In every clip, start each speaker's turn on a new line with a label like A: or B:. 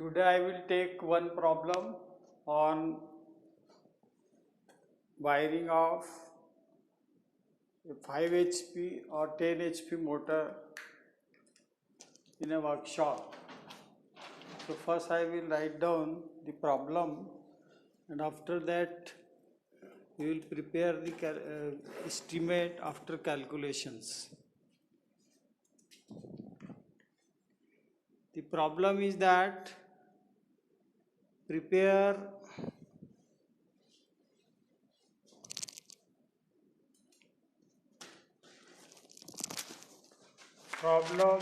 A: Today I will take one problem on wiring of a 5 HP or 10 HP motor in a workshop. So first I will write down the problem, and after that we will prepare the estimate after calculations. The problem is that prepare problem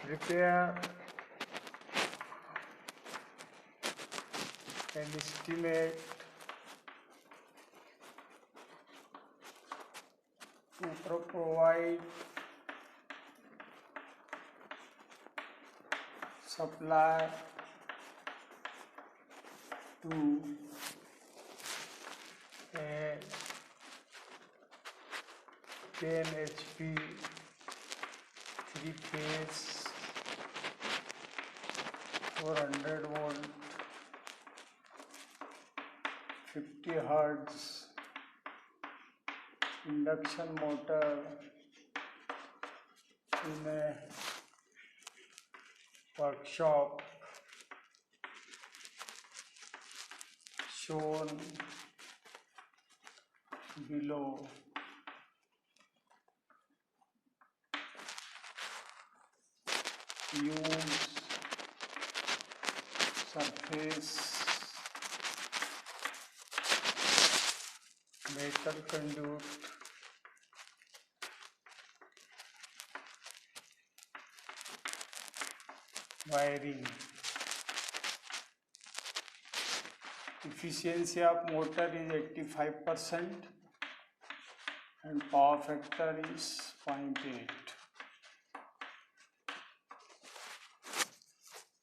A: prepare and estimate to provide supply to a 10 HP 3-phase 400 volt 50 hertz induction motor in a workshop shown below. Use surface metal conduit wiring. Efficiency of motor is 85% and power factor is 0.8.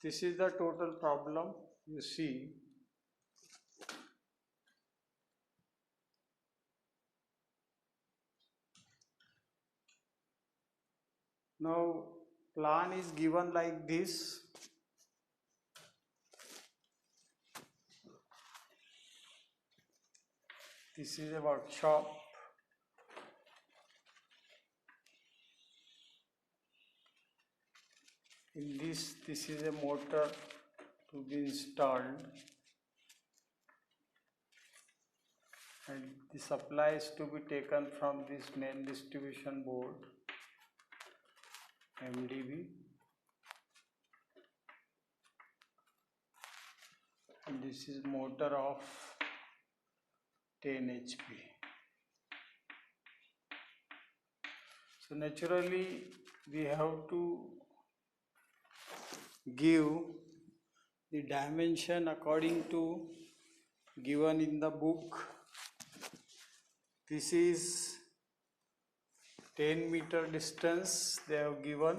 A: This is the total problem. You see, now plan is given like this. This is a workshop. In this is a motor to be installed, and the supply is to be taken from this main distribution board MDB, and this is motor of 10 HP. So naturally we have to give the dimension according to given in the book. This is 10 meter distance they have given,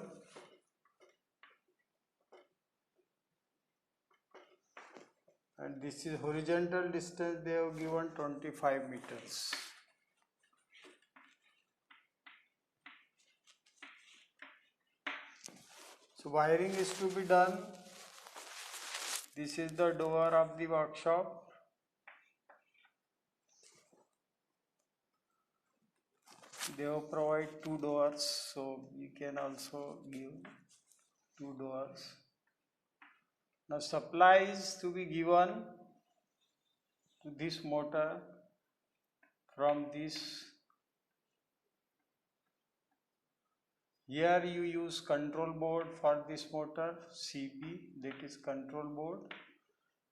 A: and this is horizontal distance they have given 25 meters. So wiring is to be done. This is the door of the workshop. They will provide 2 doors, so you can also give 2 doors. Now supply is to be given to this motor from this. Here you use control board for this motor, CB, that is control board,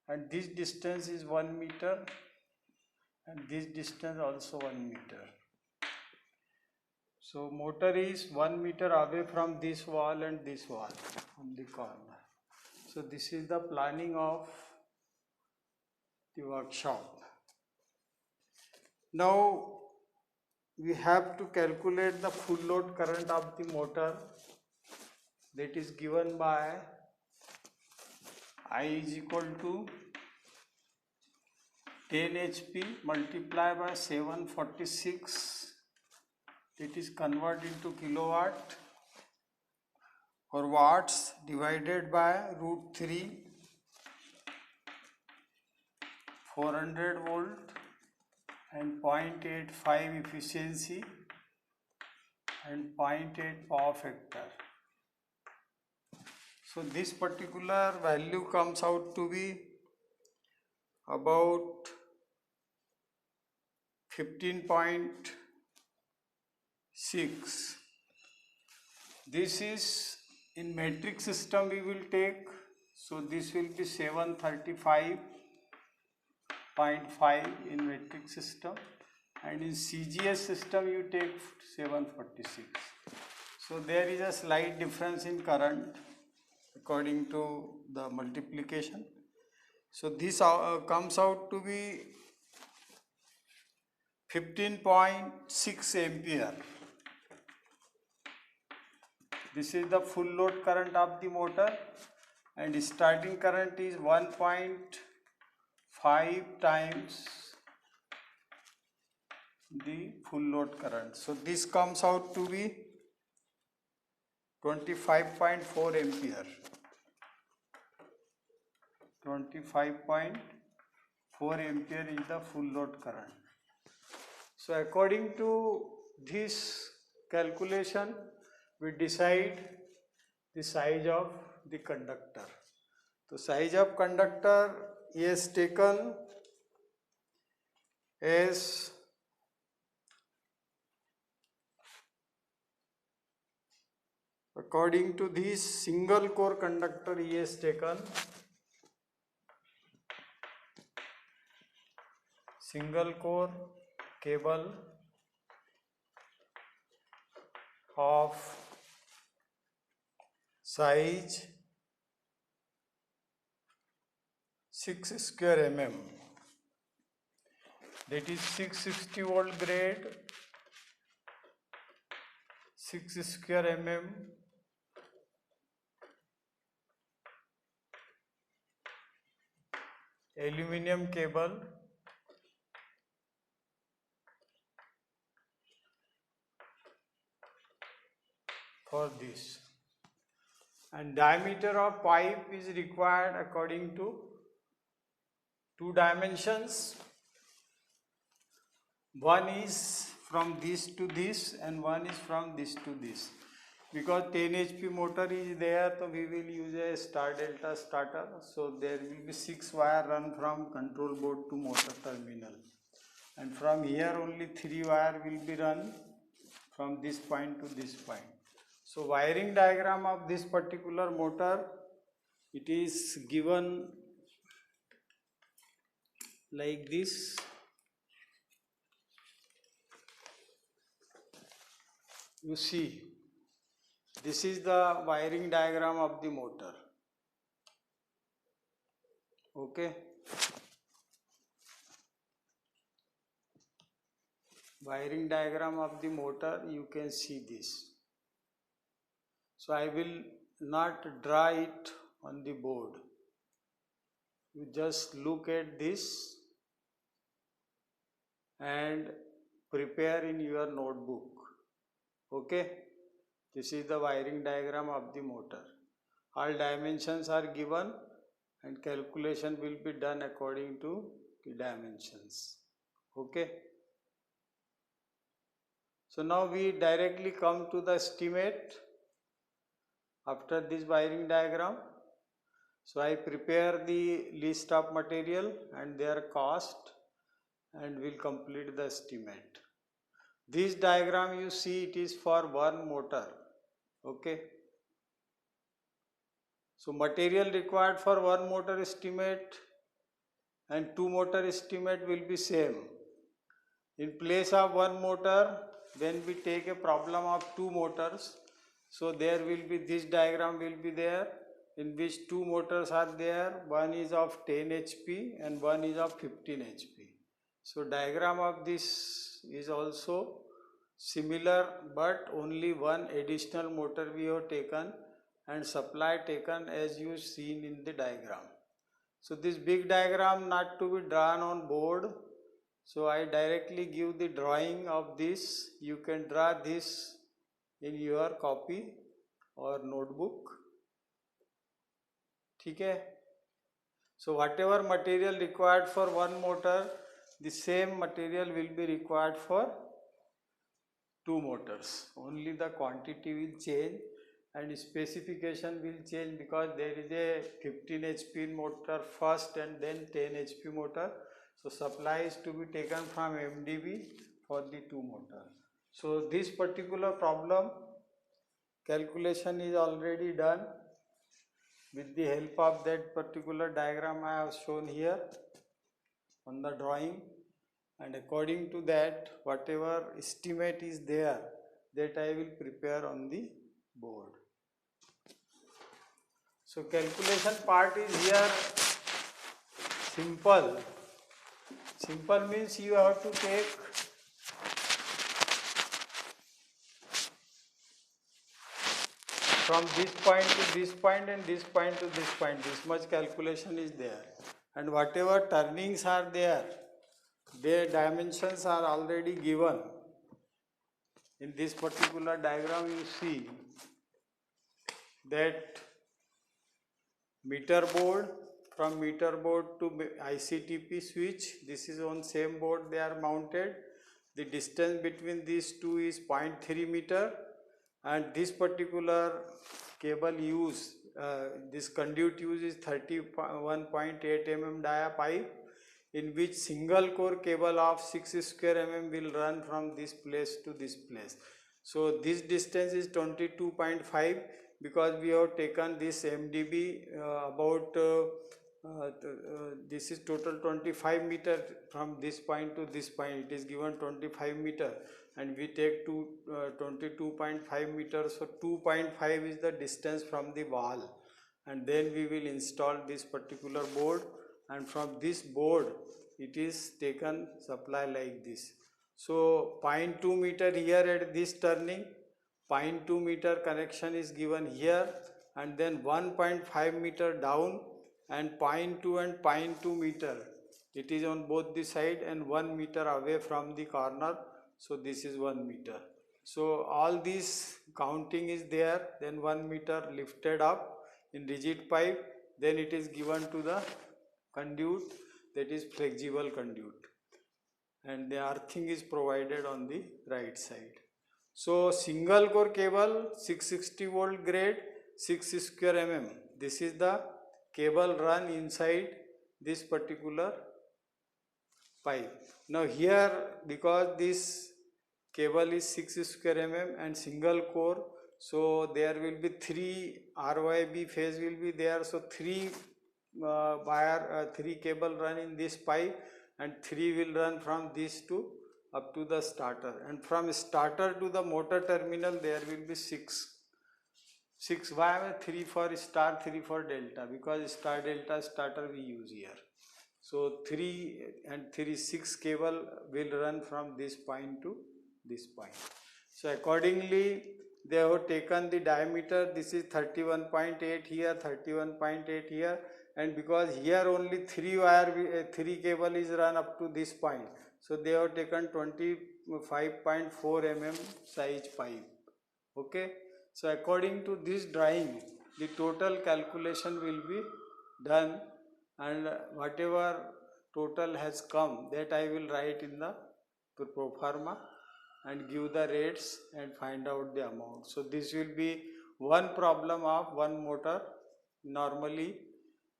A: and this distance is 1 meter and this distance also 1 meter. So motor is 1 meter away from this wall and this wall on the corner. So this is the planning of the workshop. Now we have to calculate the full load current of the motor, that is given by I is equal to 10 HP multiplied by 746, it is converted into kilowatt, or watts divided by root 3, 400 volt and 0.85 efficiency and 0.8 power factor. So this particular value comes out to be about 15.6. This is in metric system we will take, so this will be 735.5 in metric system, and in CGS system you take 746. So there is a slight difference in current according to the multiplication. So this comes out to be 15.6 ampere. This is the full load current of the motor, and starting current is 1.5 times the full load current. So this comes out to be 25.4 ampere. 25.4 ampere is the full load current. So according to this calculation, we decide the size of the conductor. The size of conductor is taken as according to this single core conductor is taken single core cable of size 6 square mm, that is 660 volt grade, 6 square mm, aluminum cable for this, and diameter of pipe is required according to two dimensions. One is from this to this and one is from this to this. Because 10 HP motor is there, so we will use a star delta starter. So there will be 6 wire run from control board to motor terminal, and from here only 3 wire will be run from this point to this point. So wiring diagram of this particular motor, it is given like this. You see, this is the wiring diagram of the motor. Okay. Wiring diagram of the motor, you can see this. So I will not draw it on the board. You just look at this and prepare in your notebook. Okay. This is the wiring diagram of the motor. All dimensions are given and calculation will be done according to the dimensions. Okay. So now we directly come to the estimate after this wiring diagram. So I prepare the list of material and their cost and will complete the estimate. This diagram you see, it is for one motor. Okay. So material required for one motor estimate and two motor estimate will be same. In place of one motor, when we take a problem of two motors, so there will be this diagram will be there, in which two motors are there. One is of 10 HP and one is of 15 HP. So diagram of this is also similar, but only one additional motor we have taken and supply taken as you seen in the diagram. So this big diagram not to be drawn on board. So I directly give the drawing of this. You can draw this in your copy or notebook. ठीक है. So whatever material required for one motor, the same material will be required for two motors. Only the quantity will change and specification will change, because there is a 15 HP motor first and then 10 HP motor. So supply is to be taken from MDB for the two motor. So this particular problem calculation is already done with the help of that particular diagram I have shown here on the drawing, and according to that whatever estimate is there, that I will prepare on the board. So calculation part is here simple. Simple means you have to take from this point to this point and this point to this point. This much calculation is there, and whatever turnings are there, their dimensions are already given. In this particular diagram you see that meter board, from meter board to ICTP switch, this is on same board they are mounted. The distance between these two is 0.3 meter, and this particular cable use, this conduit use is 31.8 mm dia pipe, in which single core cable of 6 square mm will run from this place to this place. So this distance is 22.5, because we have taken this MDB this is total 25 meter from this point to this point. It is given 25 meter and we take 22.5 meters. So 2.5 is the distance from the wall, and then we will install this particular board, and from this board it is taken supply like this. So 0.2 meter here at this turning, 0.2 meter connection is given here, and then 1.5 meter down, and 0.2 and 0.2 meter it is on both the side, and 1 meter away from the corner. So this is 1 meter. So all this counting is there. Then 1 meter lifted up in rigid pipe, then it is given to the conduit, that is flexible conduit, and the earthing is provided on the right side. So single core cable 660 volt grade 6 square mm, this is the cable run inside this particular pipe. Now here, because this cable is 6 square mm and single core, so there will be 3 RYB phase will be there. So 3 3 cable run in this pipe, and 3 will run from this to up to the starter, and from starter to the motor terminal there will be 6. Why 3 for star, 3 for delta, because star delta starter we use here. So 3 and 3, 6 cable will run from this point to this point. So accordingly they have taken the diameter. This is 31.8 here, 31.8 here, and because here only 3 cable is run up to this point, so they have taken 25.4 mm size pipe. Okay. So according to this drawing, the total calculation will be done, and whatever total has come, that I will write in the pro forma and give the rates and find out the amount. So this will be one problem of one motor. Normally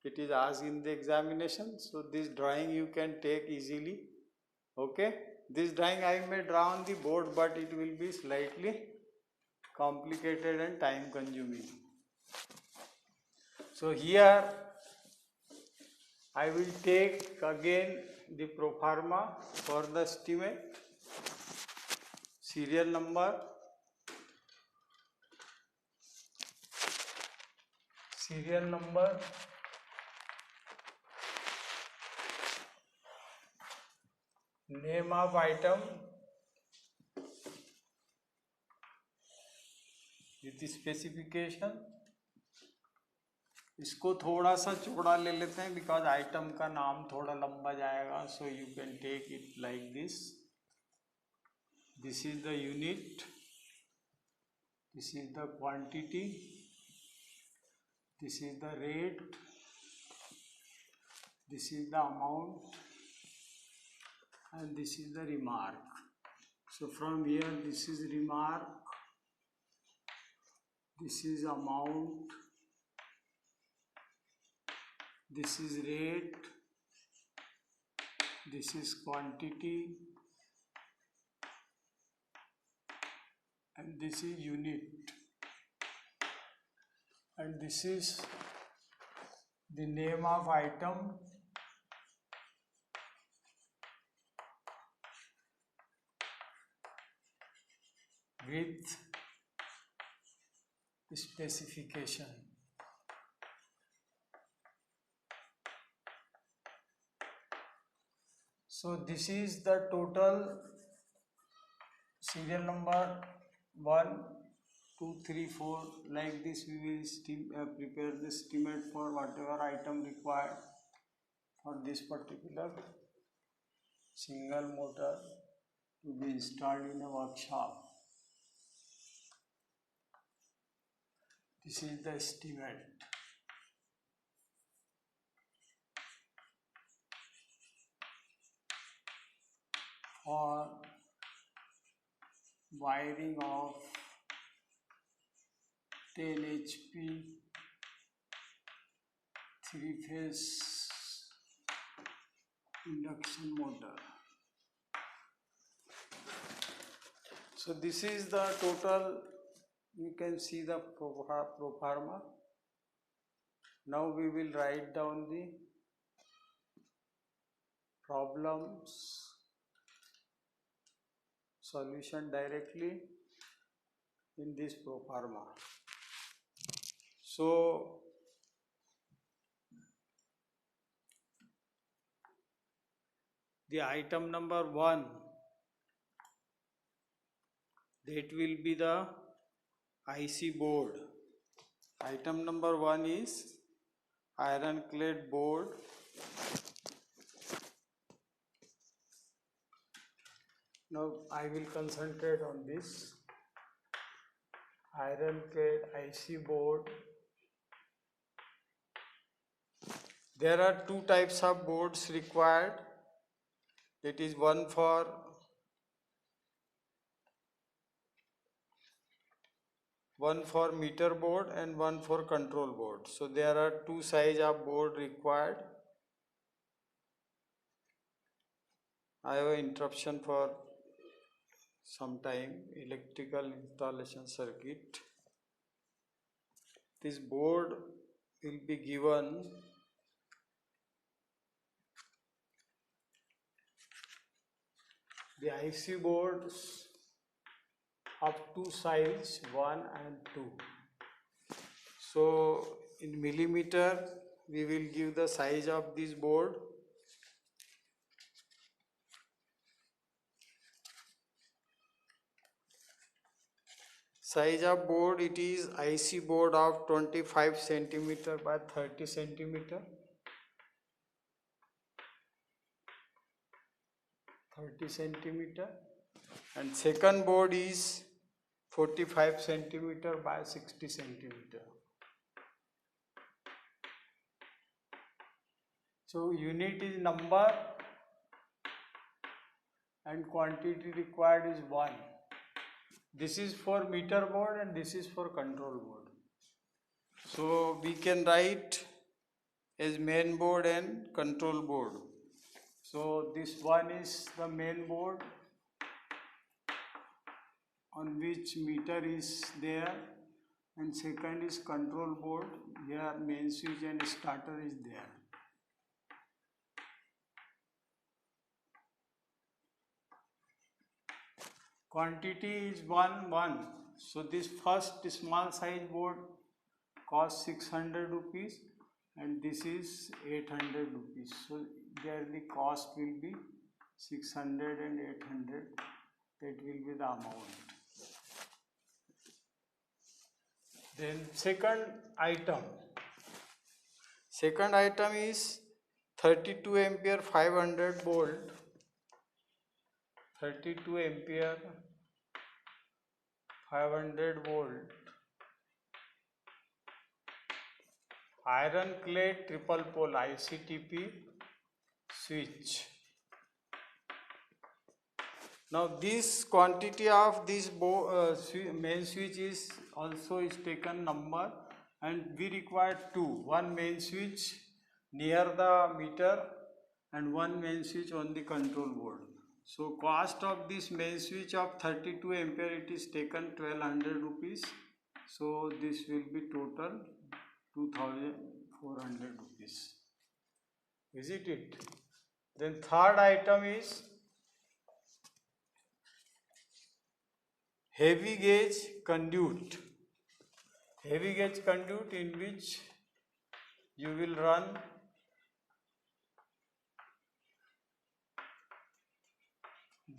A: it is asked in the examination. So this drawing you can take easily. Okay. This drawing I may draw on the board, but it will be slightly complicated and time consuming. So here I will take again the pro forma for the estimate, serial number, name of item with specification. इसको थोड़ा सा चौड़ा ले लेते हैं, because item का नाम थोड़ा लंबा जाएगा. So you can take it like this. This is the unit, this is the quantity, this is the rate, this is the amount, and this is the remark. So from here, this is remark, this is amount, this is rate, this is quantity, and this is unit, and this is the name of item, with specification. So this is the total serial number 1, 2, 3, 4. Like this we will prepare the estimate for whatever item required for this particular single motor to be installed in a workshop. This is the estimate. For wiring of 10 HP 3-phase induction motor. So this is the total. You can see the pro forma. Now we will write down the problems solution directly in this pro forma. So the item number 1, that will be the IC board. Item number 1 is iron clad board. Now I will concentrate on this iron clad IC board. There are 2 types of boards required. That is one for meter board and one for control board. So there are 2 size of board required. I have an interruption for some time. Electrical installation circuit. This board will be given the IC boards of 2 size 1 and 2. So in millimeter we will give the size of this board. Size of board, it is IC board of 25 centimeter by 30 centimeter. 30 centimeter, and second board is 45 centimeter by 60 centimeter. So unit is number and quantity required is 1. This is for meter board and this is for control board. So we can write as main board and control board. So this one is the main board on which meter is there, and second is control board. Here main switch and starter is there. Quantity is 1. So this first small size board costs 600 rupees and this is 800 rupees. So there the cost will be 600 and 800. That will be the amount. Then second item is 32 ampere 500 volt. 32 ampere 500 volt iron clad triple pole ICTP switch. Now this quantity of this main switch is also taken number, and we require two, one main switch near the meter and one main switch on the control board. So cost of this main switch of 32 ampere, it is taken 1200 rupees. So this will be total 2400 rupees. Is it? Then third item is heavy gauge conduit. Heavy gauge conduit in which you will run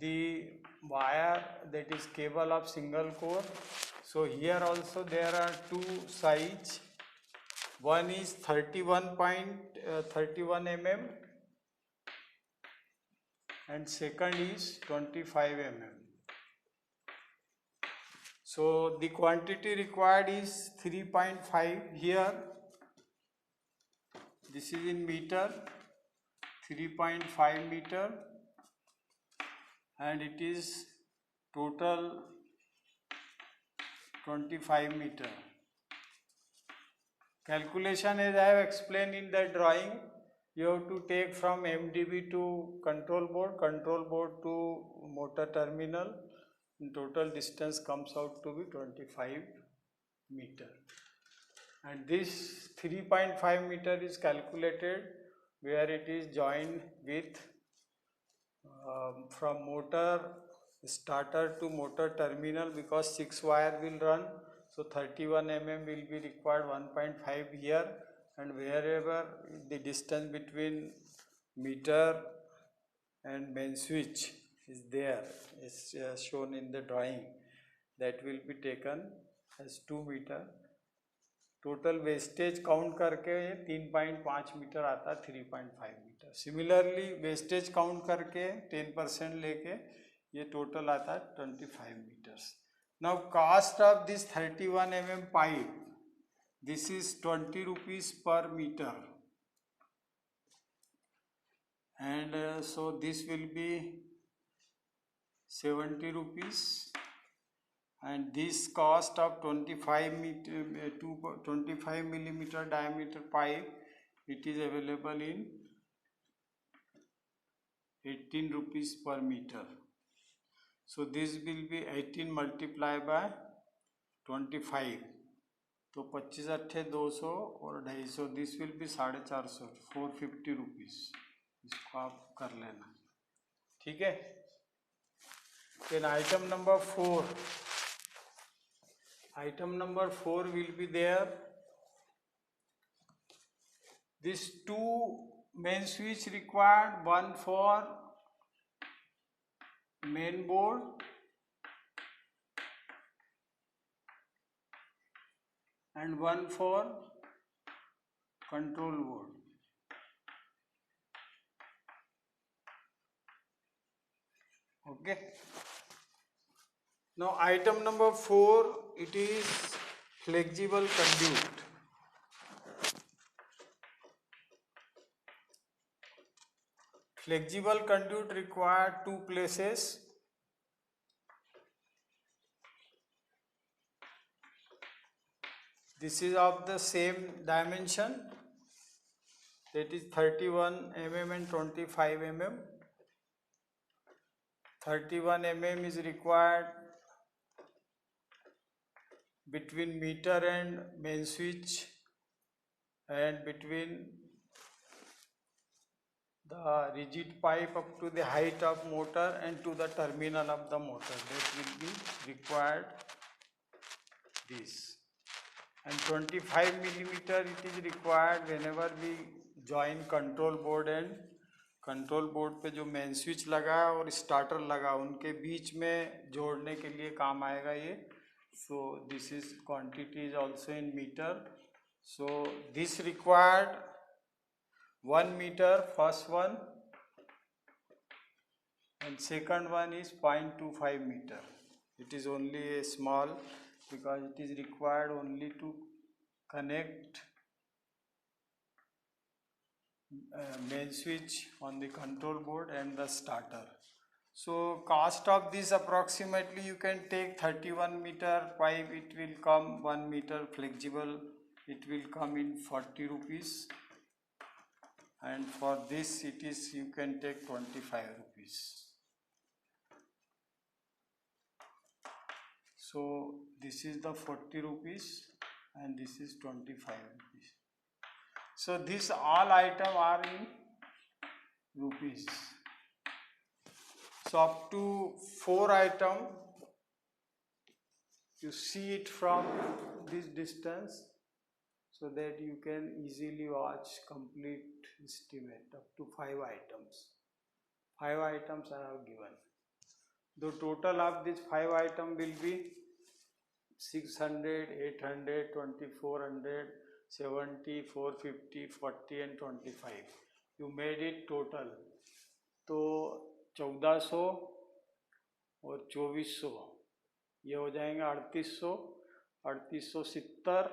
A: the wire, that is cable of single core. So here also there are two sides. One is 31 mm and second is 25 mm. So the quantity required is 3.5 here. This is in meter, 3.5 meter, and it is total 25 meter. Calculation, as I have explained in the drawing, you have to take from MDB to control board to motor terminal. In total distance comes out to be 25 meter. And this 3.5 meter is calculated where it is joined with from motor starter to motor terminal, because 6 wire will run. So 31 mm will be required, 1.5 here, and wherever the distance between meter and main switch is there, is shown in the drawing, that will be taken as 2 meter. Total wastage count करके ये 3.5 metre आता है, 3.5 metre. Similarly wastage count करके 10% लेके ये total आता है 25 metres. Now cost of this 31 mm pipe, this is 20 rupees per metre, and so this will be 70 rupees. And this cost of 25 millimeter diameter pipe, it is available in 18 rupees per meter. So this will be 18 multiplied by 25, तो 25 अट्ठे 200 और 250, this will be 450, 450 rupees. इसको आप कर लेना, ठीक है. Then item number 4. Item number 4 will be there. These two main switch required, one for main board and one for control board. Okay. Now item number 4, it is flexible conduit. Flexible conduit required 2 places. This is of the same dimension, that is 31 mm and 25 mm. 31 mm is required between meter and main switch, and between the rigid pipe up to the height of motor and to the terminal of the motor, that will be required this. And 25 millimeter it is required whenever we join control board, and control board पे जो main switch लगा और starter लगा उनके बीच में जोड़ने के लिए काम आएगा ये. So this is quantity is also in meter. So this required 1 meter, first one, and second one is 0.25 meter. it is only a small, because it is required only to connect main switch on the control board and the starter. So cost of this approximately you can take 31 meter pipe, it will come 1 meter flexible, it will come in 40 rupees, and for this it is you can take 25 rupees. So this is the 40 rupees and this is 25 rupees. So these all item are in rupees. So up to 4 item you see it from this distance, so that you can easily watch complete estimate. Up to 5 items. 5 items I have given. The total of this 5 item will be 600, 800, 2400, 70, 450, 40 and 25. You made it total. तो 1400 और 2400 ये हो जाएंगे 3800, 3870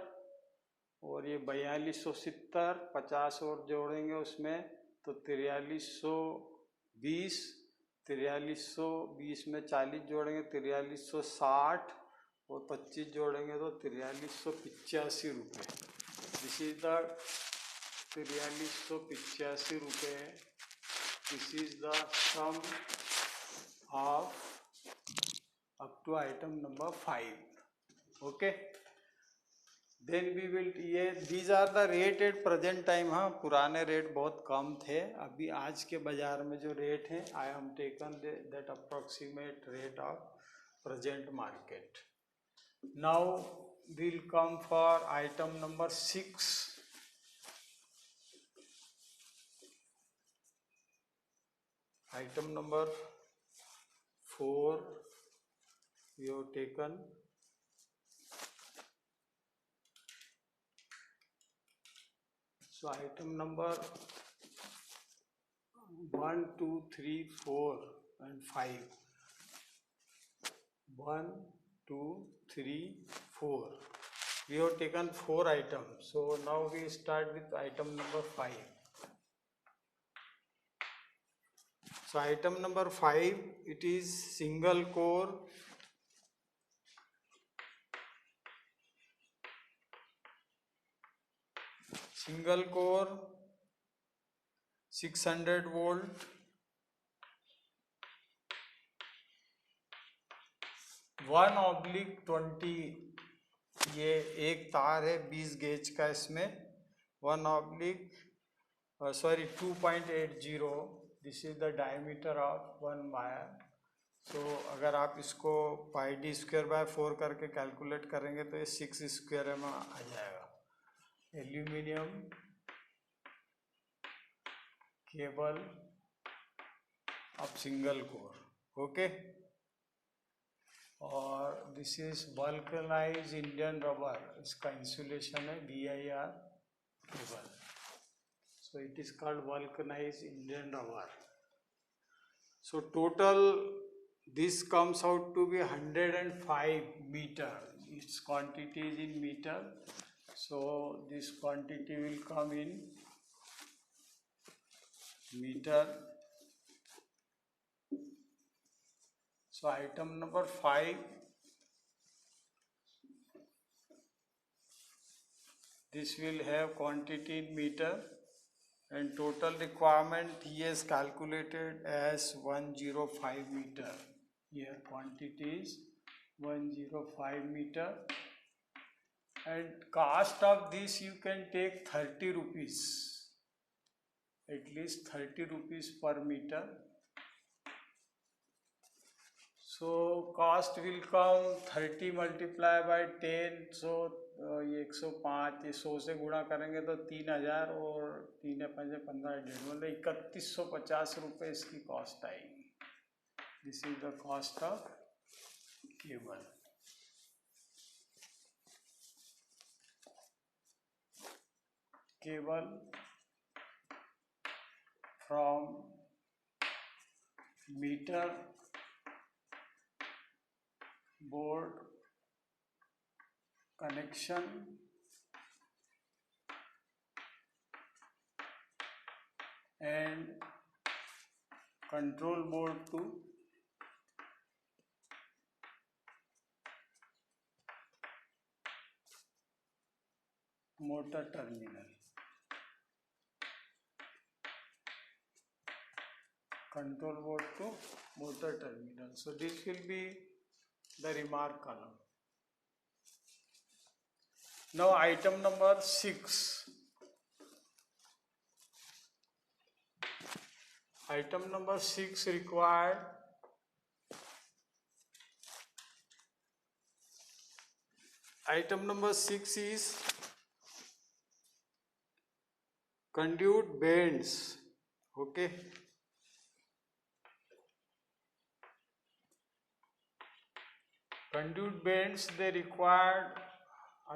A: और ये 4270, 50 और जोड़ेंगे उसमें तो 4320, 4320 में 40 जोड़ेंगे 4360 और 25 जोड़ेंगे तो 4385 रुपये. दिस इज द 4385 रुपये. This is the sum of up to item number 5. Okay, then we will, ये these are the rate at present time. हाँ, पुराने रेट बहुत कम थे. अभी आज के बाजार में जो रेट हैं, I am taken that approximate rate of present market. Now we'll come for item number 6. Item number 4 we have taken. So item number 1, 2, 3, 4 and 5. 1, 2, 3, 4. We have taken 4 items. So now we start with item number 5. So item number 5, it is single core single core 600 volt 1/20. ये एक तार है 20 gauge का, इसमें 2.80. This is the diameter of 1 wire. So अगर आप इसको πd²/4 करके कैलकुलेट करेंगे तो ये 6 स्क्वायर में आ जाएगा. Aluminium cable of single core. Okay, और this is vulcanise Indian rubber. इसका इंसुलेशन है BIR cable. So it is called vulcanise Indian rubber. So total this comes out to be 105 meter. Its quantity is in meter, so this quantity will come in meter. So item number 5, this will have quantity in meter, and total requirement he has calculated as 105 meter. Here quantity is 105 meter, and cost of this you can take 30 rupees, at least 30 rupees per meter. So cost will come 30 multiplied by 10. So ये 105, ये 100 से गुणा करेंगे तो 3000 और 3 5 15 1.5 मतलब 3150 रुपये इसकी कॉस्ट आएगी. This is the cost of cable. Cable from meter board connection and control board to motor terminal. Control board to motor terminal. So this will be the remark column. Now item number 6. Item number 6 required item number 6 is conduit bends. Okay. Conduit bends, they required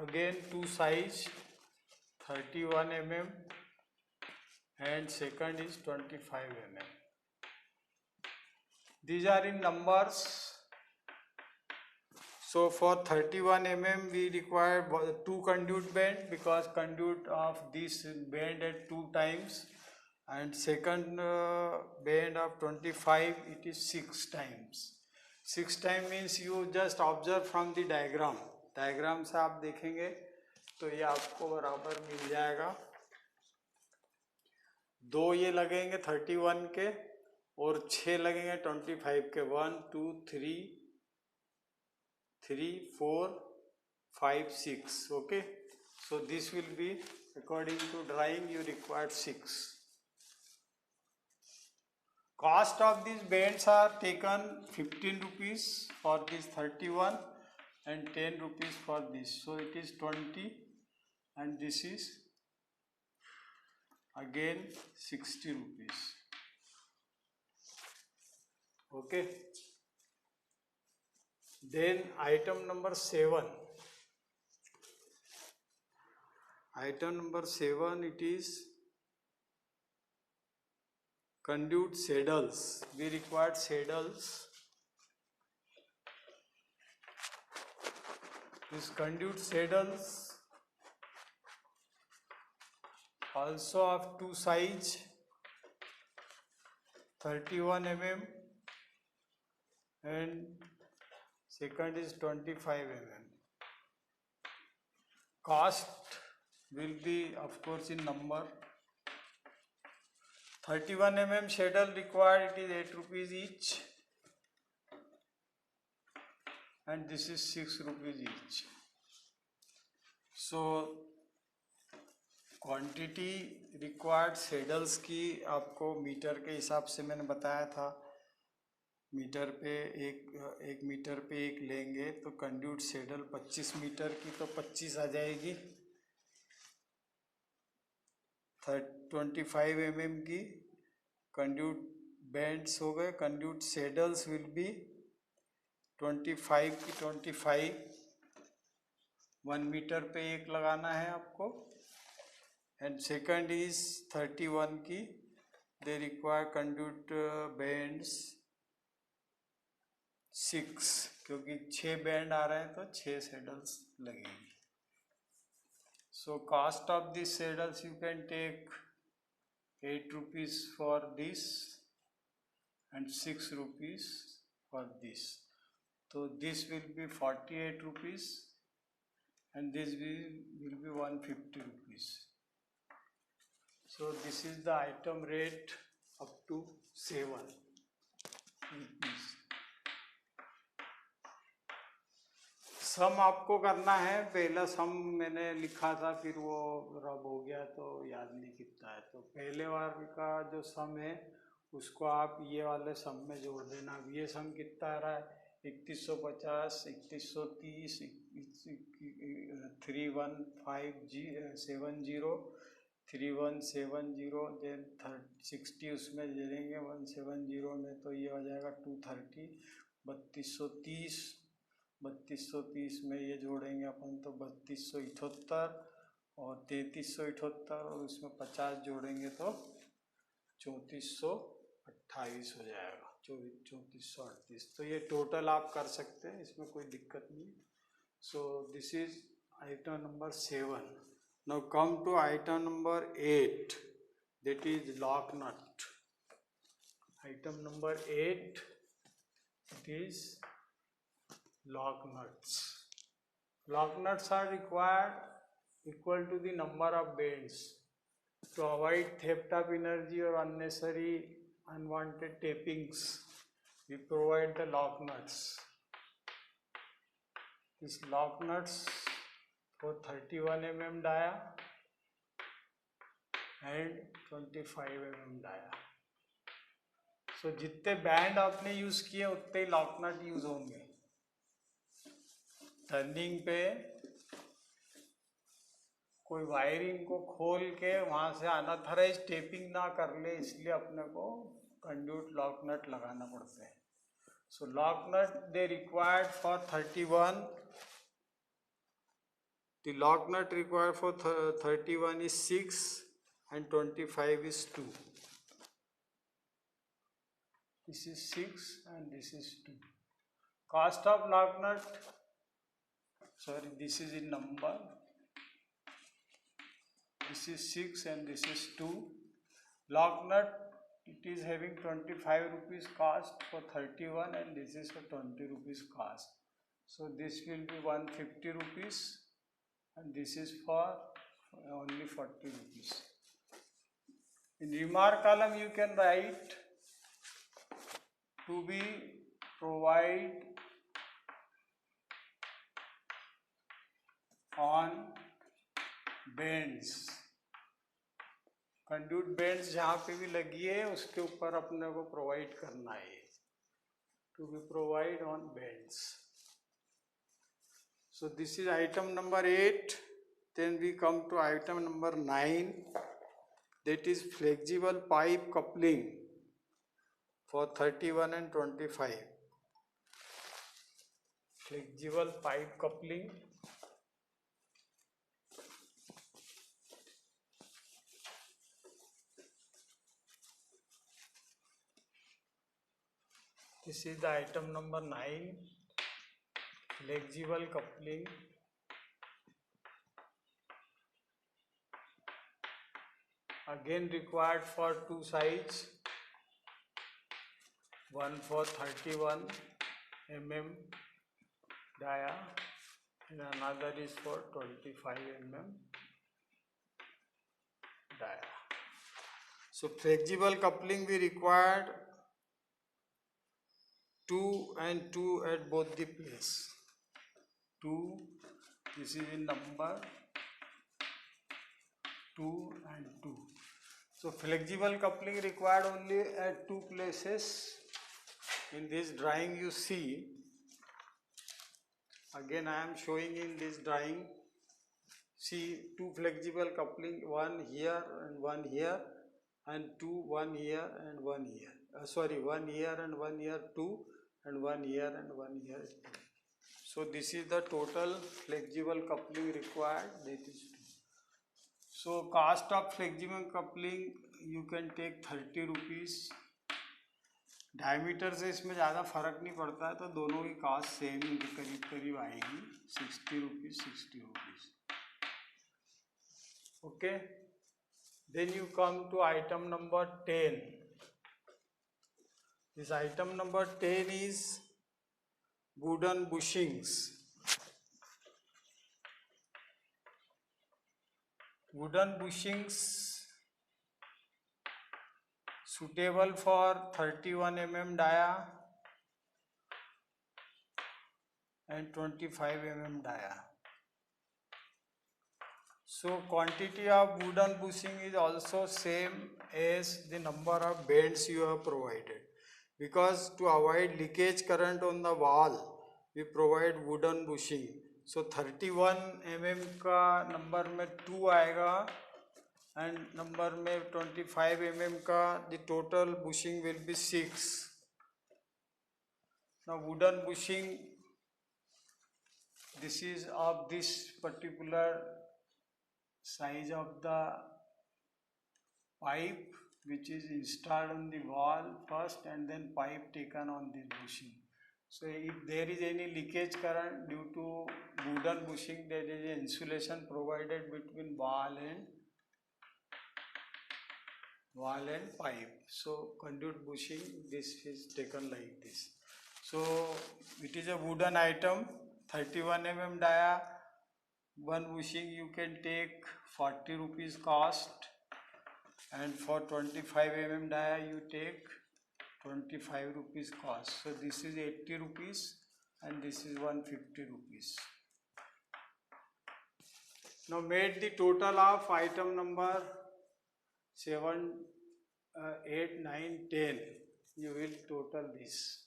A: again two size 31 mm and second is 25 mm. These are in numbers. So for 31 mm we require 2 conduit bend because conduit of this bend at 2 times, and second bend of 25 it is 6 times. 6 times means you just observe from the diagram. Diagram से आप देखेंगे तो ये आपको बराबर मिल जाएगा. 2 ये लगेंगे 31 के और 6 लगेंगे 25 के. 1 2 3 4 5 6. Okay, so this will be according to drawing you required 6. Cost of these bends are taken 15 rupees for this 31 and 10 rupees for this. So it is 20 and this is again 60 rupees. Okay. Then item number 7. Item number 7, it is conduit saddles. We required saddles. This conduit saddles also of 2 size 31 mm and second is 25 mm. Cost will be of course in number. 31 mm saddle required, it is 8 rupees each and this is 6 rupees each. So quantity required saddles की आपको metre के हिसाब से मैंने बताया था. Metre पे एक मीटर पे एक लेंगे तो कंड्यूट सैडल 25 मीटर की तो 25 आ जाएगी. 25 mm की कंड्यूट बैंड्स हो गए. कंड्यूट सैडल्स विल बी 25 की 25. 1 मीटर पे एक लगाना है आपको. And second is 31 की, they require conduit bands 6 क्योंकि 6 बैंड आ रहे हैं तो 6 सैडल्स लगेंगी. So cost of these saddles you can take 8 rupees for this and 6 rupees for this. So this will be 48 rupees and this will be 150 rupees. So this is the item rate up to 7 rupees. सम आपको करना है. पहला सम मैंने लिखा था फिर वो रब हो गया तो याद नहीं कितना है. तो पहले बार का जो सम है उसको आप ये वाले सम में जोड़ देना. अब ये सम कितना आ रहा है 3150, 3130, 3150, 3170, देन 60 उसमें दे देंगे 170 में तो ये हो जाएगा 230. 3230, 3230 में ये जोड़ेंगे अपन तो 3278 और 3378 और उसमें 50 जोड़ेंगे तो 3428 हो जाएगा. 24 38, तो ये टोटल आप कर सकते हैं, इसमें कोई दिक्कत नहीं। So this is item number 7. Now come to item number 8, that is lock nut. Item number 8, it is lock nuts. Lock nuts are required equal to the number of bends. To avoid theft of energy or unnecessary unwanted tapings, we provide the lock nuts. These lock nuts for 31 mm dia and 25 mm dia. So जितने band आपने use किए उतने ही lock nut use होंगे। Turning पे कोई wiring को खोल के वहां से अनऑथराइज टेपिंग ना कर ले, इसलिए अपने को कंड्यूट लॉक नट लगाना पड़ता है। So lock nut the required for 31, the lock nut required for 31 is 6 and 25 is 2. This is 6 and this is 2. Cost of lock nut, sorry, this is in number. This is 6 and this is 2. Lock nut, it is having 25 rupees cost for 31 and this is for 20 rupees cost. So this will be 150 rupees and this is for only 40 rupees. In remark column you can write to be provide on bends. Conduit bends जहाँ पे भी लगी है उसके ऊपर अपने को provide करना है, to be provide on bends. So this is item number 8. Then we come to item number 9, that is flexible pipe coupling for 31 and 25. Flexible pipe coupling. This is the item number 9, flexible coupling. Again required for two sides, one for 31 mm dia and another is for 25 mm dia. So flexible coupling we required 2 and 2 at both the place. 2, this is in number 2 and 2. So flexible coupling required only at two places. In this drawing you see, again I am showing in this drawing, see two flexible coupling, one here and one here, and two, one here and one here. Sorry, one here and one here, two, and one here and one here, two. So this is the total flexible coupling required, that is 2. So cost of flexible coupling you can take 30 rupees. Diameter से इसमें ज़्यादा फर्क नहीं पड़ता है, तो दोनों की कॉस्ट सेम ही करीब करीब आएगी, 60 rupees 60 rupees. Okay, then you come to item number 10. This item number 10 is wooden bushings. Wooden bushings suitable for 31 mm dia and 25 mm dia. So quantity of wooden bushing is also same as the number of bends you have provided, because to avoid leakage current on the wall we provide wooden bushing. So 31 mm का number में 2 आएगा and number में 25 mm का the total bushing will be 6. Now wooden bushing, this is of this particular size of the pipe which is installed on the wall first and then pipe taken on this bushing. So if there is any leakage current due to wooden bushing, there is an insulation provided between wall and pipe. So conduit bushing, this is taken like this. So it is a wooden item, 31 mm dia. One bushing you can take 40 rupees cost, and for 25 mm dia you take 25 rupees cost. So this is 80 rupees and this is 150 rupees. Now made the total of item number 7, 8, 9, 10. You will total this.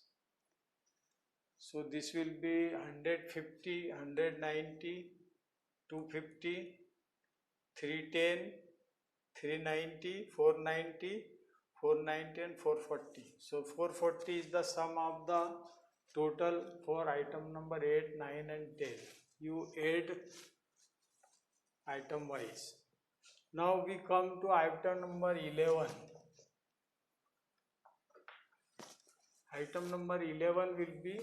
A: So this will be 150, 190, 250, 310, 390, 490, 490 and 440. So 440 is the sum of the total for item number 8, 9 and 10. You add item wise. Now we come to item number 11. Item number 11 will be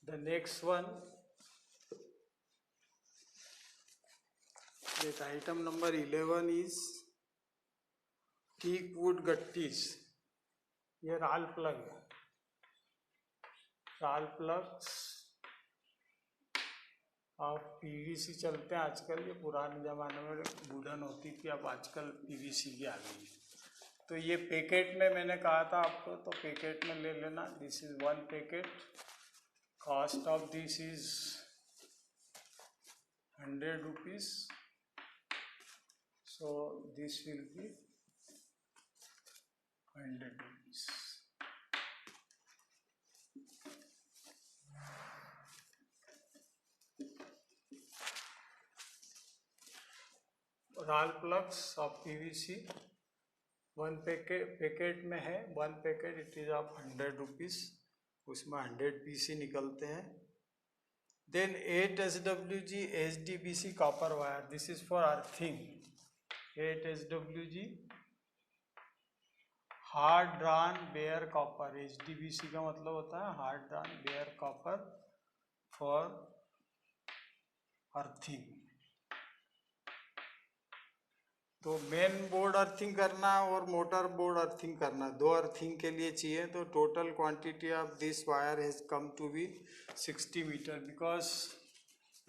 A: the next one. That item number 11 is teak wood gutties. ये राल plug है, राल plugs अब PVC चलते हैं आजकल. ये पुराने ज़माने में वुडन होती थी, अब आजकल पीवीसी की आ गई है. तो ये पैकेट में मैंने कहा था आपको, तो पैकेट में ले लेना. This is 1 packet. Cost of this is 100 rupees. So this will be 100 rupees. राल प्लग्स ऑफ पीवीसी 1 पैकेट में है. 1 packet it is of 100 rupees. उसमें 100 पीसी निकलते हैं. Then 8 SWG HDBC copper wire. This is for earthing. 8 SWG hard drawn bare copper. HDBC का मतलब होता है hard drawn bare copper for earthing. तो मेन बोर्ड अर्थिंग करना और मोटर बोर्ड अर्थिंग करना, 2 अर्थिंग के लिए चाहिए. तो total quantity of this wire has come to be 60 metre because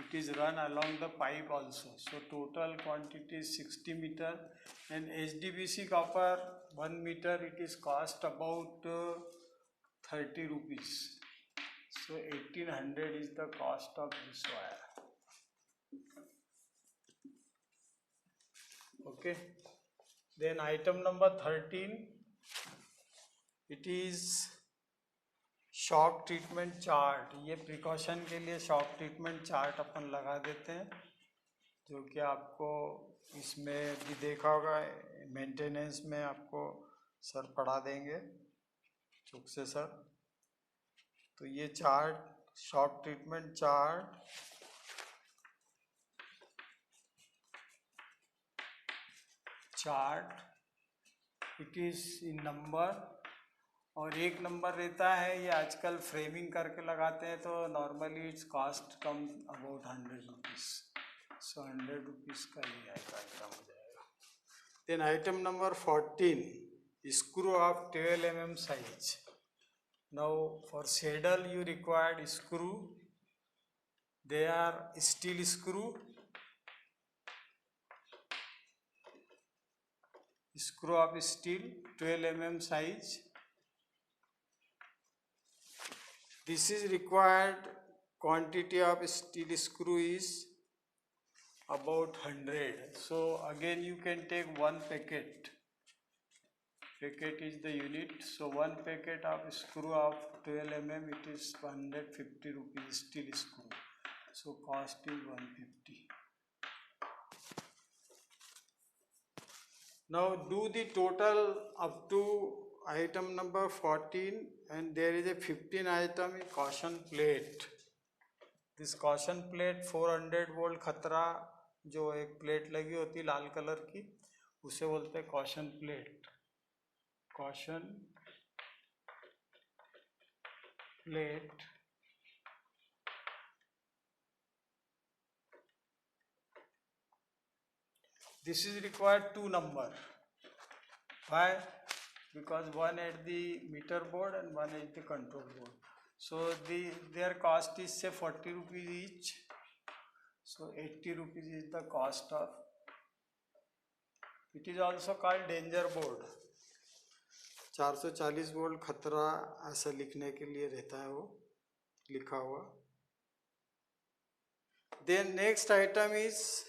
A: it is run along the pipe also. So total quantity is 60 meter, and HDBC copper 1 meter it is cost about 30 rupees. So 1800 is the cost of this wire. Okay. Then item number 13, it is shock treatment chart. ये precaution के लिए shock treatment chart अपन लगा देते हैं, जो कि आपको इसमें भी देखा होगा. मेंटेनेंस में आपको सर पढ़ा देंगे चुप से सर. तो ये chart shock treatment chart it is in number, और 1 नंबर रहता है. ये आजकल फ्रेमिंग करके लगाते हैं, तो normally its cost come about 100 rupees. सो 100 rupees का ये आइटम हो जाएगा. Then item number 14, screw of 12 mm size. Now for saddle you required screw. They are steel screw of steel 12 mm size. This is required quantity of steel screw is about 100. So again you can take 1 packet. Packet is the unit. So 1 packet of screw of 12 mm it is 150 rupees steel screw. So cost is 150. Now do the total up to item number 14, and there is a 15 item in caution plate. This caution plate 400 volt खतरा जो एक plate लगी होती लाल colour की, उसे बोलते हैं caution plate. Caution plate this is required 2 number. Why? Because one at the meter board and one at the control board. So their cost is say 40 rupees each. So 80 rupees is the cost of. It is also called danger board. 440 volt खतरा ऐसा लिखने के लिए रहता है वो लिखा हुआ. Then next item is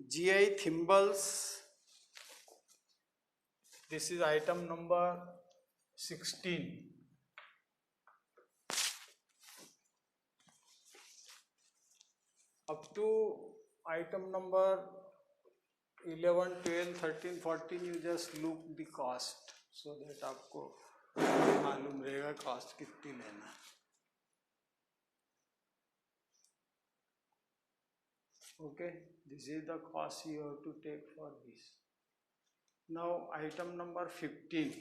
A: GI thimbles. This is item number 16. Up to item number 11, 12, 13, 14 you just look the cost so that आपको मालूम रहेगा cost कितनी लेना. Okay, this is the cost you have to take for this. Now item number 15.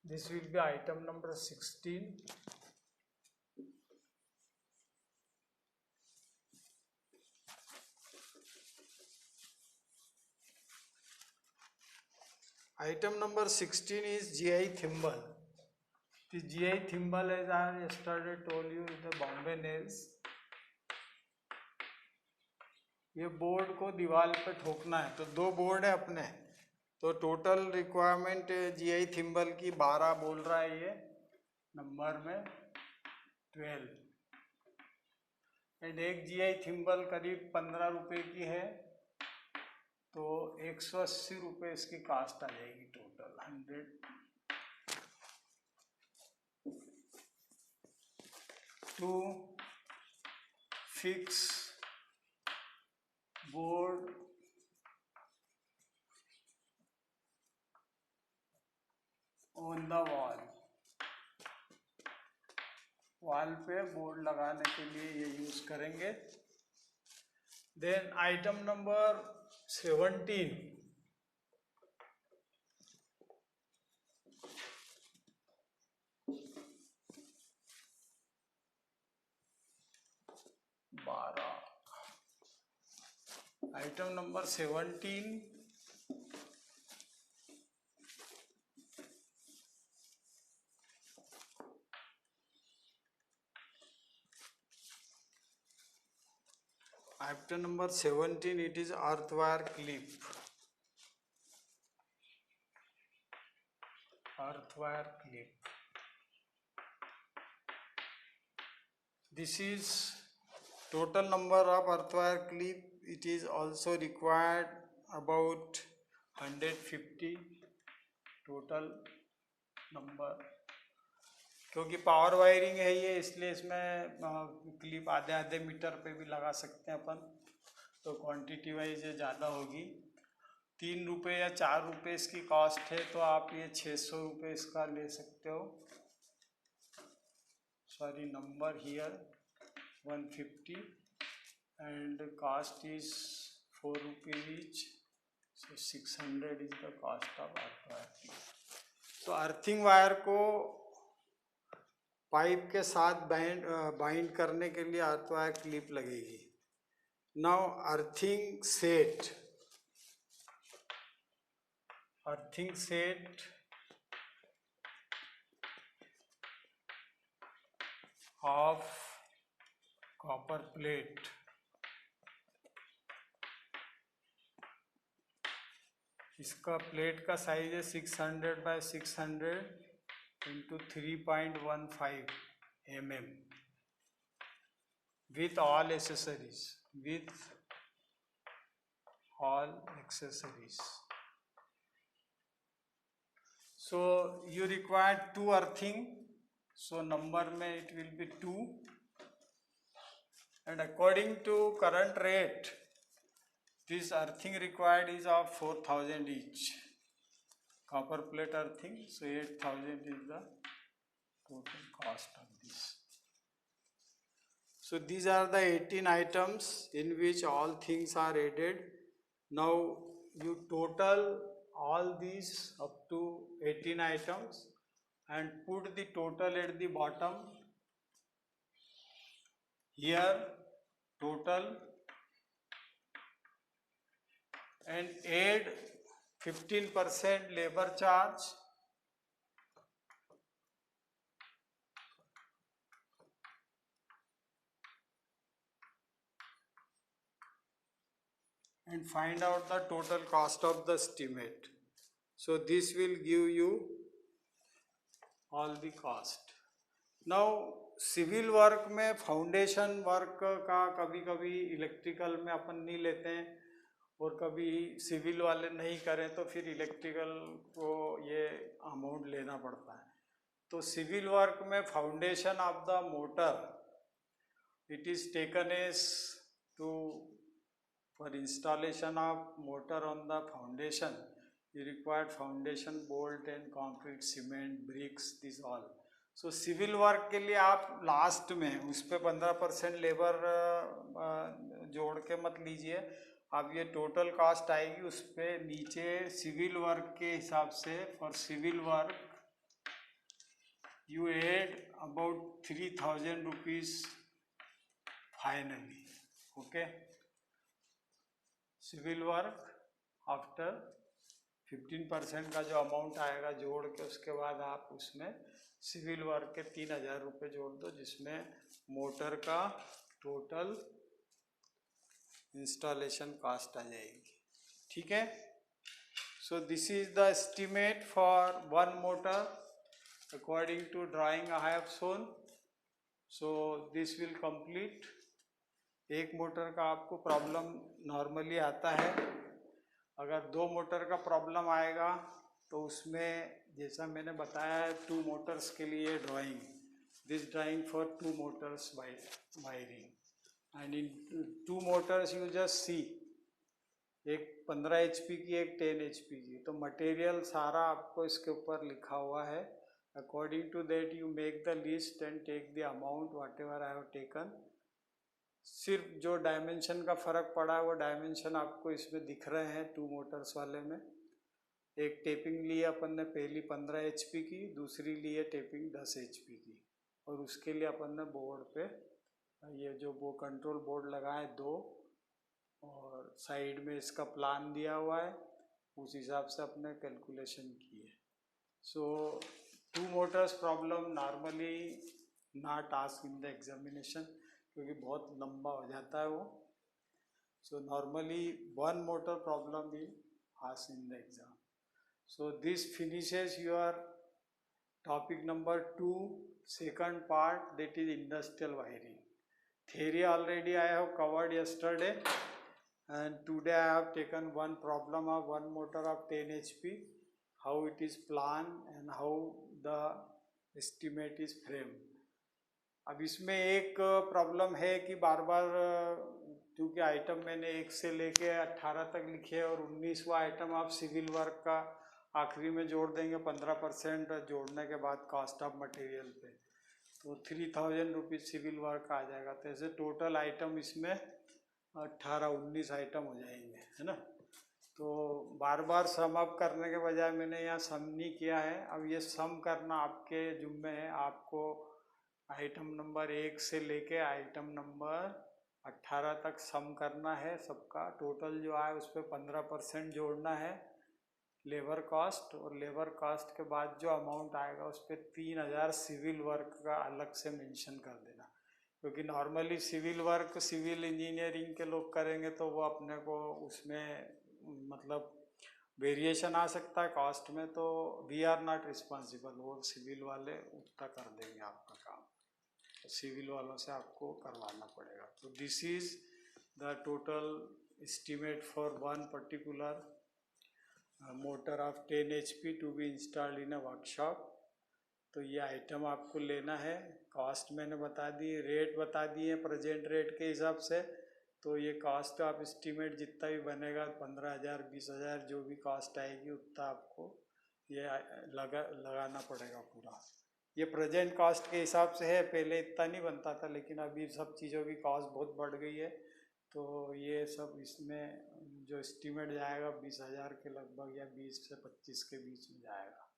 A: This will be item number 16. Item number 16 is GI thimble. The GI thimble, as I have yesterday told you, is the Bombay nails. ये board को दीवार पे ठोकना है, तो 2 board है अपने, तो total requirement GI thimble की 12 बोल रहा है ये नंबर में 12. एंड एक GI थिम्बल करीब 15 रुपये की है, तो 180 रुपये इसकी कास्ट आ जाएगी total 100. To fix board on the wall. Wall पे बोर्ड लगाने के लिए ये यूज करेंगे. Then item number 17. Item number 17. Item number 17, it is earth wire clip. Earth wire clip. This is total number of earth wire clip. It is also required about 150 total number. क्योंकि power wiring है ये, इसलिए इसमें clip आधे आधे metre पे भी लगा सकते हैं अपन, तो क्वांटिटी वाइज ज़्यादा होगी. 3 रुपये या 4 रुपये इसकी कॉस्ट है, तो आप ये 600 रुपये इसका ले सकते हो. Sorry, number here 150 and cost is 4 rupees each, so 600 is the cost of earth wire. So earthing wire को पाइप के साथ बाइंड करने के लिए अर्थ वायर क्लिप लगेगी. Now earthing set. Earthing set of copper plate. इसका plate का size है 600 by 600 into 3.15 mm with all accessories. With all accessories. So you require 2 earthing. So number में it will be 2. And according to current rate, This earthing required is of 4,000 each. Copper plate earthing, so 8,000 is the total cost of this. So these are the 18 items in which all things are added. Now you total all these up to 18 items and put the total at the bottom. Here total and add 15% labor charge and find out the total cost of the estimate. So this will give you all the cost. Now civil work में foundation work का कभी कभी electrical में अपन नहीं लेते हैं और कभी सिविल वाले नहीं करें तो फिर इलेक्ट्रिकल को ये अमाउंट लेना पड़ता है. तो सिविल वर्क में foundation of the motor it is taken as to for installation of motor on the foundation you required foundation bolt and concrete cement bricks this all. So civil work के लिए आप last में उस पर 15% labour जोड़ के मत लीजिए. अब ये टोटल कास्ट आएगी उस पर नीचे सिविल वर्क के हिसाब से. For civil work you add about 3,000 rupees finally. Okay, civil work after 15% का जो अमाउंट आएगा जोड़ के उसके बाद आप उसमें सिविल वर्क के 3,000 रुपये जोड़ दो जिसमें मोटर का टोटल इंस्टॉलेशन कॉस्ट आ जाएगी. ठीक है. So this is the estimate for one motor according to drawing I have shown. So this will complete. एक मोटर का आपको प्रॉब्लम नॉर्मली आता है. अगर दो मोटर का प्रॉब्लम आएगा तो उसमें जैसा मैंने बताया है 2 मोटर्स के लिए drawing. This drawing for 2 Motors wiring and in 2 Motors you just see. एक 15 HP की एक 10 HP की. तो मटेरियल सारा आपको इसके ऊपर लिखा हुआ है. According to that you make the list and take the amount whatever I have taken. सिर्फ जो डायमेंशन का फ़र्क पड़ा है वो डायमेंशन आपको इसमें दिख रहे हैं 2 मोटर्स वाले में. एक टेपिंग ली अपन ने पहली 15 HP की, दूसरी ली है टेपिंग 10 HP की. और उसके लिए अपन ने बोर्ड पे ये जो वो कंट्रोल बोर्ड लगा है 2 और साइड में इसका प्लान दिया हुआ है. उस हिसाब से अपने कैलकुलेशन की है. सो 2 Motors problem normally not asked in the examination क्योंकि बहुत लंबा हो जाता है वो. So normally 1 motor problem will asked in the exam. So this finishes your topic number 2 second part that is industrial wiring. theory already I have covered yesterday and today I have taken one problem of one motor of 10 HP, how it is planned and how the estimate is framed. अब इसमें एक problem है कि बार बार क्योंकि item मैंने 1 से लेके 18 तक लिखे और 19वां आइटम आप सिविल वर्क का आखिरी में जोड़ देंगे 15% जोड़ने के बाद कॉस्ट ऑफ मटेरियल पे. तो 3,000 रुपीज़ सिविल वर्क आ जाएगा. तो ऐसे टोटल आइटम इसमें 18-19 आइटम हो जाएंगे, है ना. तो बार बार सम अप करने के बजाय मैंने यहाँ सम नहीं किया है. अब ये सम करना आपके जुम्मे है. आपको आइटम नंबर 1 से लेके आइटम नंबर 18 तक सम करना है. सबका टोटल जो आए उस पर 15% जोड़ना है लेबर कॉस्ट. और लेबर कॉस्ट के बाद जो अमाउंट आएगा उस पर 3,000 सिविल वर्क का अलग से मेंशन कर देना. क्योंकि normally civil work civil engineering के लोग करेंगे तो वो अपने को उसमें मतलब वेरिएशन आ सकता है कॉस्ट में. तो वी आर नॉट रिस्पॉन्सिबल. वो सिविल वाले उतना कर देंगे आपका काम. तो सिविल वालों से आपको करवाना पड़ेगा. तो this is the total estimate for one particular motor of 10 HP to be installed in a workshop. तो ये आइटम आपको लेना है. कॉस्ट मैंने बता दी, रेट बता दिए प्रेजेंट रेट के हिसाब से. तो ये कॉस्ट आप एस्टीमेट जितना भी बनेगा 15,000 20,000 जो भी कॉस्ट आएगी उतना आपको ये लगाना पड़ेगा पूरा। ये प्रेजेंट कॉस्ट के हिसाब से है, पहले इतना नहीं बनता था, लेकिन अभी सब चीज़ों की कॉस्ट बहुत बढ़ गई है। तो ये सब इसमें जो एस्टीमेट जाएगा 20,000 के लगभग या 20 से 25 के बीच में जाएगा।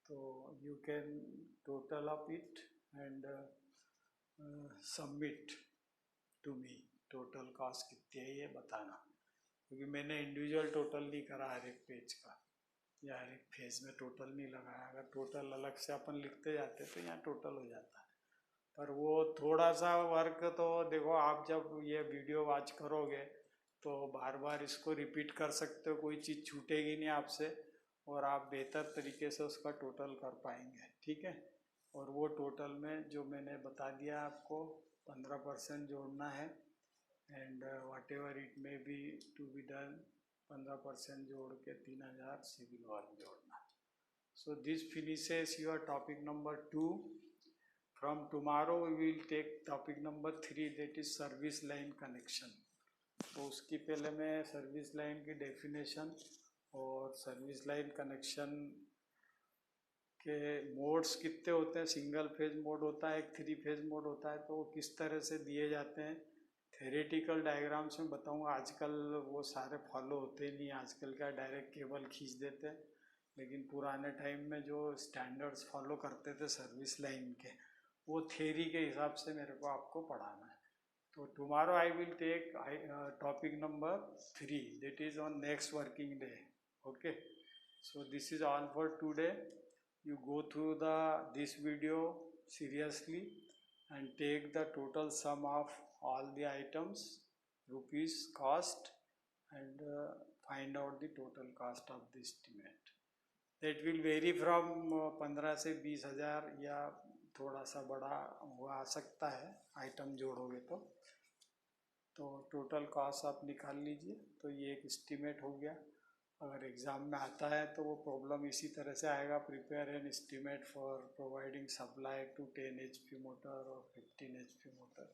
A: तो you can total up it and submit to me. Total cost कितनी है ये बताना, क्योंकि मैंने इंडिविजुअल टोटल नहीं करा हर एक पेज का या हर एक फेज में टोटल नहीं लगाया। अगर टोटल अलग से अपन लिखते जाते तो यहाँ टोटल हो जाता है, पर वो थोड़ा सा वर्क तो देखो, आप जब ये वीडियो वॉच करोगे तो बार बार इसको रिपीट कर सकते हो, कोई चीज़ छूटेगी नहीं आपसे और आप बेहतर तरीके से उसका टोटल कर पाएंगे। ठीक है, और वो टोटल में जो मैंने बता दिया आपको 15% जोड़ना है and whatever it may be to be done, 15% जोड़ के 3,000 सिविल वर्क जोड़ना। So this finishes your topic number 2। From tomorrow we will take topic number 3, that is service line connection. तो उसकी पहले मैं सर्विस लाइन की definition और service line connection के मोड्स कितने होते हैं, सिंगल फेज मोड होता है, एक 3 फेज मोड होता है, तो वो किस तरह से दिए जाते हैं थेरेटिकल डायग्राम्स में बताऊंगा। आजकल वो सारे फॉलो होते नहीं, आजकल क्या डायरेक्ट केबल खींच देते हैं, लेकिन पुराने टाइम में जो स्टैंडर्ड्स फॉलो करते थे सर्विस लाइन के, वो थ्योरी के हिसाब से मेरे को आपको पढ़ाना है। तो tomorrow I will take topic number 3, that is on next working day. Okay, so this is all for today. You go through this video seriously and take the total sum of all the items, rupees cost, and find out the total cost of the estimate. That will vary from 15 से 20,000 या थोड़ा सा बड़ा हुआ आ सकता है item जोड़ोगे तो total cost आप निकाल लीजिए। तो ये एक एस्टीमेट हो गया। अगर एग्ज़ाम में आता है तो वो प्रॉब्लम इसी तरह से आएगा, prepare an estimate for providing supply to 10 HP motor और 15 HP मोटर।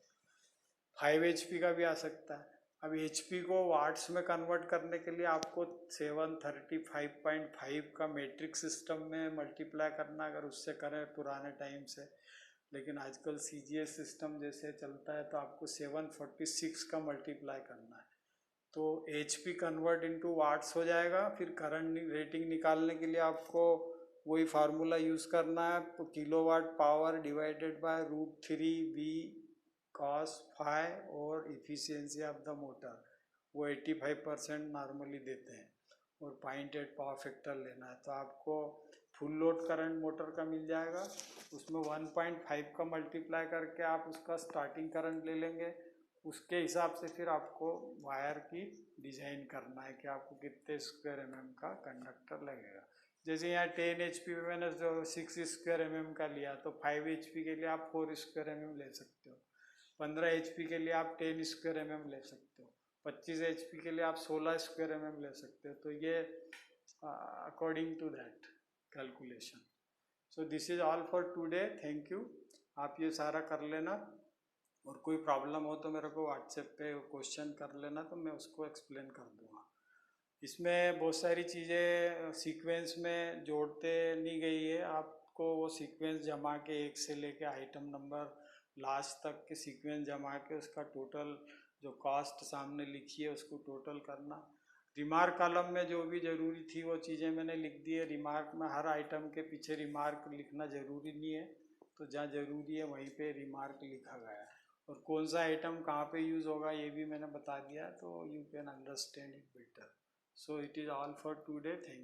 A: 5 HP का भी आ सकता है। अब HP को वाट्स में कन्वर्ट करने के लिए आपको 735.5 का मैट्रिक सिस्टम में मल्टीप्लाई करना, अगर उससे करें पुराने टाइम से, लेकिन आजकल CGS सिस्टम जैसे चलता है तो आपको 746 का मल्टीप्लाई करना है। तो HP कन्वर्ट इनटू वाट्स हो जाएगा। फिर करंट रेटिंग निकालने के लिए आपको वही फार्मूला यूज़ करना है, तो kilowatt power divided by √3V cos phi और इफिशियंसी ऑफ द मोटर, वो 85% नॉर्मली देते हैं और 0.8 पावर फैक्टर लेना है। तो आपको फुल लोड करंट मोटर का मिल जाएगा, उसमें 1.5 का मल्टीप्लाई करके आप उसका स्टार्टिंग करंट ले लेंगे। उसके हिसाब से फिर आपको वायर की डिज़ाइन करना है कि आपको कितने स्क्वायर mm का कंडक्टर लगेगा। जैसे यहाँ 10 HP में मैंने जो 6 स्क्वायर mm का लिया, तो 5 HP के लिए आप 4 स्क्वायर mm ले सकते हो, 15 HP के लिए आप 10 स्क्वायर mm ले सकते हो, 25 HP के लिए आप 16 स्क्वायर mm ले सकते हो। तो ये according to that calculation. So this is all for today, thank you. आप ये सारा कर लेना और कोई प्रॉब्लम हो तो मेरे को व्हाट्सएप पे क्वेश्चन कर लेना, तो मैं उसको एक्सप्लेन कर दूँगा। इसमें बहुत सारी चीज़ें सीक्वेंस में जोड़ते नहीं गई है, आपको वो सीक्वेंस जमा के एक से लेके आइटम नंबर लास्ट तक के सीक्वेंस जमा के उसका टोटल जो कॉस्ट सामने लिखी है उसको टोटल करना। रिमार्क कॉलम में जो भी ज़रूरी थी वो चीज़ें मैंने लिख दी है। रिमार्क में हर आइटम के पीछे रिमार्क लिखना ज़रूरी नहीं है, तो जहाँ ज़रूरी है वहीं पे रिमार्क लिखा गया है। और कौन सा आइटम कहाँ पे यूज़ होगा ये भी मैंने बता दिया, तो you can understand it better. So it is all for today, thank you.